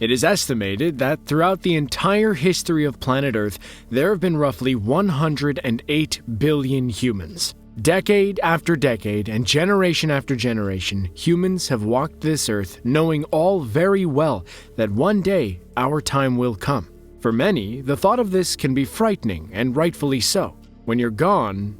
It is estimated that throughout the entire history of planet Earth, there have been roughly 108 billion humans. Decade after decade and generation after generation, humans have walked this earth knowing all very well that one day our time will come. For many, the thought of this can be frightening, and rightfully so. When you're gone,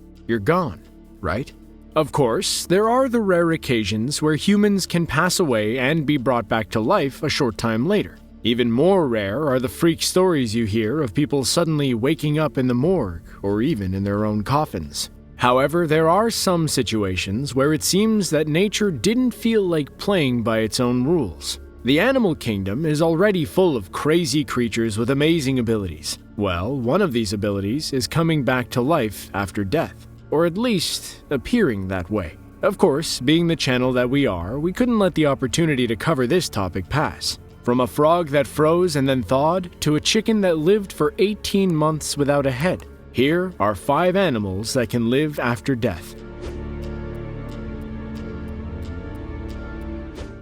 right? Of course, there are the rare occasions where humans can pass away and be brought back to life a short time later. Even more rare are the freak stories you hear of people suddenly waking up in the morgue or even in their own coffins. However, there are some situations where it seems that nature didn't feel like playing by its own rules. The animal kingdom is already full of crazy creatures with amazing abilities. Well, one of these abilities is coming back to life after death, or at least appearing that way. Of course, being the channel that we are, we couldn't let the opportunity to cover this topic pass. From a frog that froze and then thawed, to a chicken that lived for 18 months without a head. Here are 5 animals that can live after death.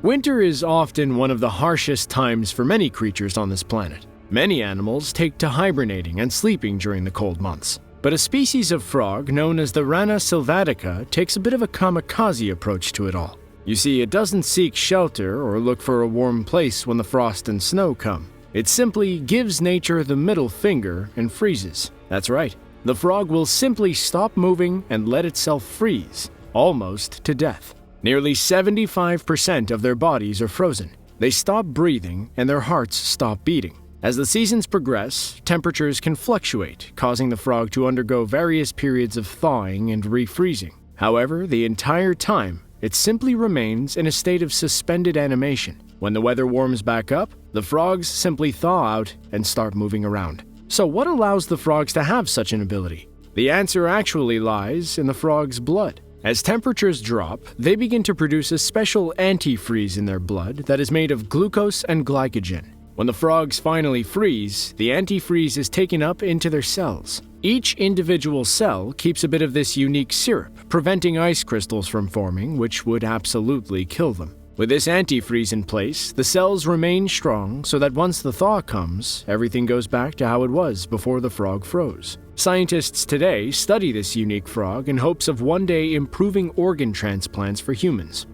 Winter is often one of the harshest times for many creatures on this planet. Many animals take to hibernating and sleeping during the cold months. But a species of frog known as the Rana sylvatica takes a bit of a kamikaze approach to it all. You see, it doesn't seek shelter or look for a warm place when the frost and snow come. It simply gives nature the middle finger and freezes. That's right. The frog will simply stop moving and let itself freeze, almost to death. Nearly 75% of their bodies are frozen. They stop breathing and their hearts stop beating. As the seasons progress, temperatures can fluctuate, causing the frog to undergo various periods of thawing and refreezing. However, the entire time, it simply remains in a state of suspended animation. When the weather warms back up, the frogs simply thaw out and start moving around. So what allows the frogs to have such an ability? The answer actually lies in the frog's blood. As temperatures drop, they begin to produce a special antifreeze in their blood that is made of glucose and glycogen. When the frogs finally freeze, the antifreeze is taken up into their cells. Each individual cell keeps a bit of this unique syrup, preventing ice crystals from forming, which would absolutely kill them. With this antifreeze in place, the cells remain strong so that once the thaw comes, everything goes back to how it was before the frog froze. Scientists today study this unique frog in hopes of one day improving organ transplants for humans.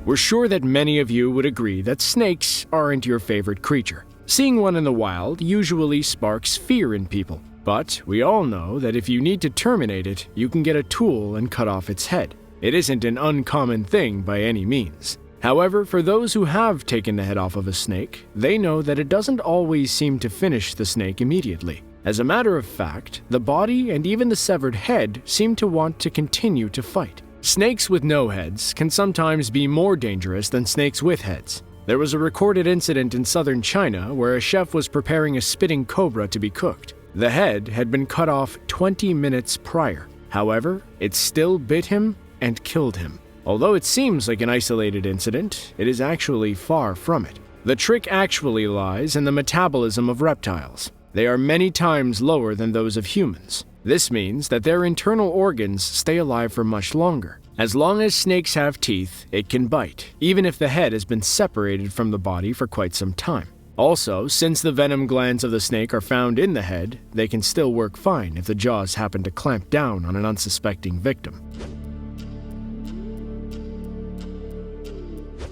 We're sure that many of you would agree that snakes aren't your favorite creature. Seeing one in the wild usually sparks fear in people. But we all know that if you need to terminate it, you can get a tool and cut off its head. It isn't an uncommon thing by any means. However, for those who have taken the head off of a snake, they know that it doesn't always seem to finish the snake immediately. As a matter of fact, the body and even the severed head seem to want to continue to fight. Snakes with no heads can sometimes be more dangerous than snakes with heads. There was a recorded incident in southern China where a chef was preparing a spitting cobra to be cooked. The head had been cut off 20 minutes prior. However, it still bit him and killed him. Although it seems like an isolated incident, it is actually far from it. The trick actually lies in the metabolism of reptiles. They are many times lower than those of humans. This means that their internal organs stay alive for much longer. As long as snakes have teeth, it can bite, even if the head has been separated from the body for quite some time. Also, since the venom glands of the snake are found in the head, they can still work fine if the jaws happen to clamp down on an unsuspecting victim.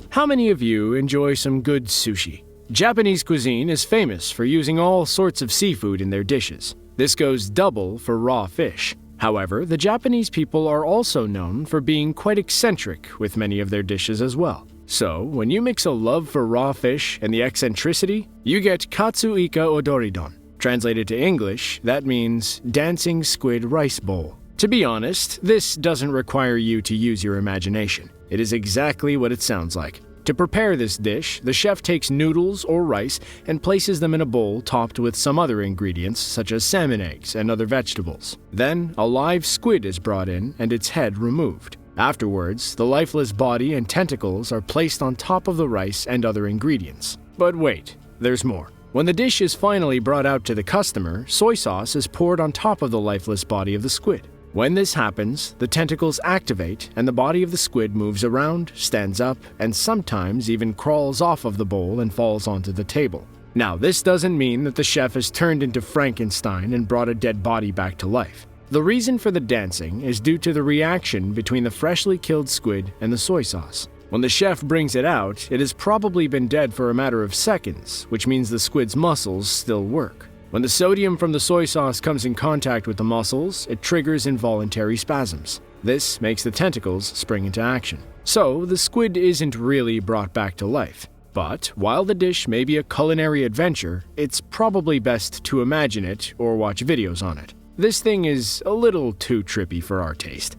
How many of you enjoy some good sushi? Japanese cuisine is famous for using all sorts of seafood in their dishes. This goes double for raw fish. However, the Japanese people are also known for being quite eccentric with many of their dishes as well. So, when you mix a love for raw fish and the eccentricity, you get Katsu Ika Odoridon. Translated to English, that means dancing squid rice bowl. To be honest, this doesn't require you to use your imagination. It is exactly what it sounds like. To prepare this dish, the chef takes noodles or rice and places them in a bowl topped with some other ingredients such as salmon eggs and other vegetables. Then, a live squid is brought in and its head removed. Afterwards, the lifeless body and tentacles are placed on top of the rice and other ingredients. But wait, there's more. When the dish is finally brought out to the customer, soy sauce is poured on top of the lifeless body of the squid. When this happens, the tentacles activate and the body of the squid moves around, stands up, and sometimes even crawls off of the bowl and falls onto the table. Now, this doesn't mean that the chef has turned into Frankenstein and brought a dead body back to life. The reason for the dancing is due to the reaction between the freshly killed squid and the soy sauce. When the chef brings it out, it has probably been dead for a matter of seconds, which means the squid's muscles still work. When the sodium from the soy sauce comes in contact with the muscles, it triggers involuntary spasms. This makes the tentacles spring into action. So, the squid isn't really brought back to life. But while the dish may be a culinary adventure, it's probably best to imagine it or watch videos on it. This thing is a little too trippy for our taste.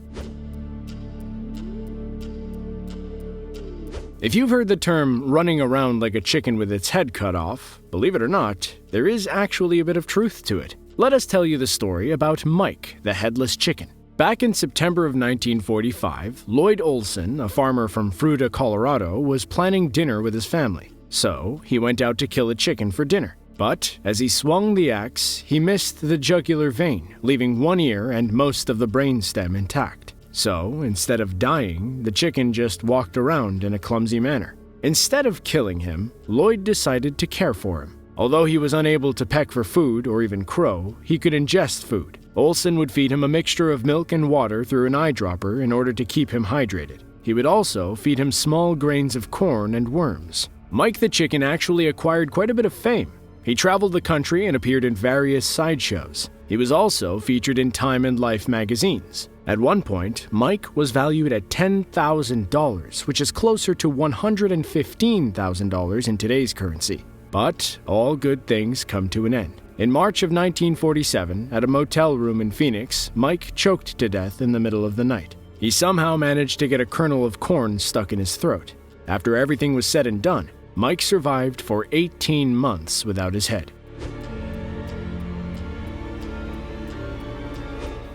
If you've heard the term running around like a chicken with its head cut off, believe it or not, there is actually a bit of truth to it. Let us tell you the story about Mike, the headless chicken. Back in September of 1945, Lloyd Olson, a farmer from Fruita, Colorado, was planning dinner with his family. So, he went out to kill a chicken for dinner. But as he swung the axe, he missed the jugular vein, leaving one ear and most of the brainstem intact. So, instead of dying, the chicken just walked around in a clumsy manner. Instead of killing him, Lloyd decided to care for him. Although he was unable to peck for food or even crow, he could ingest food. Olson would feed him a mixture of milk and water through an eyedropper in order to keep him hydrated. He would also feed him small grains of corn and worms. Mike the chicken actually acquired quite a bit of fame. He traveled the country and appeared in various sideshows. He was also featured in Time and Life magazines. At one point, Mike was valued at $10,000, which is closer to $115,000 in today's currency. But all good things come to an end. In March of 1947, at a motel room in Phoenix, Mike choked to death in the middle of the night. He somehow managed to get a kernel of corn stuck in his throat. After everything was said and done, Mike survived for 18 months without his head.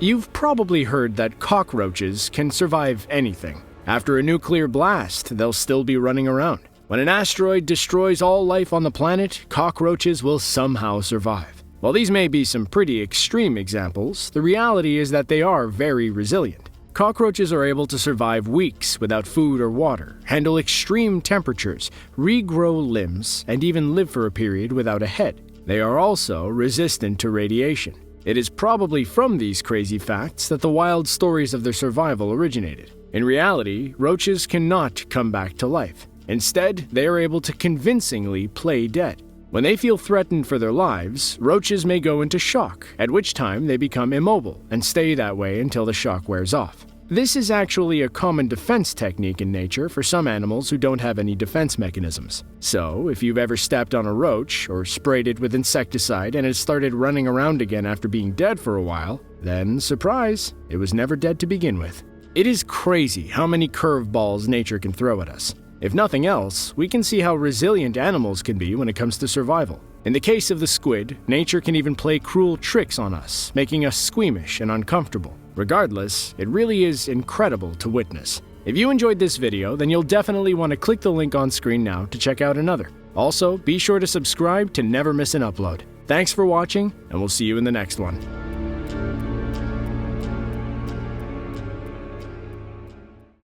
You've probably heard that cockroaches can survive anything. After a nuclear blast, they'll still be running around. When an asteroid destroys all life on the planet, cockroaches will somehow survive. While these may be some pretty extreme examples, the reality is that they are very resilient. Cockroaches are able to survive weeks without food or water, handle extreme temperatures, regrow limbs, and even live for a period without a head. They are also resistant to radiation. It is probably from these crazy facts that the wild stories of their survival originated. In reality, roaches cannot come back to life. Instead, they are able to convincingly play dead. When they feel threatened for their lives, roaches may go into shock, at which time they become immobile and stay that way until the shock wears off. This is actually a common defense technique in nature for some animals who don't have any defense mechanisms. So, if you've ever stepped on a roach or sprayed it with insecticide and it started running around again after being dead for a while, then surprise, it was never dead to begin with. It is crazy how many curveballs nature can throw at us. If nothing else, we can see how resilient animals can be when it comes to survival. In the case of the squid, nature can even play cruel tricks on us, making us squeamish and uncomfortable. Regardless, it really is incredible to witness. If you enjoyed this video, then you'll definitely want to click the link on screen now to check out another. Also, be sure to subscribe to never miss an upload. Thanks for watching, and we'll see you in the next one.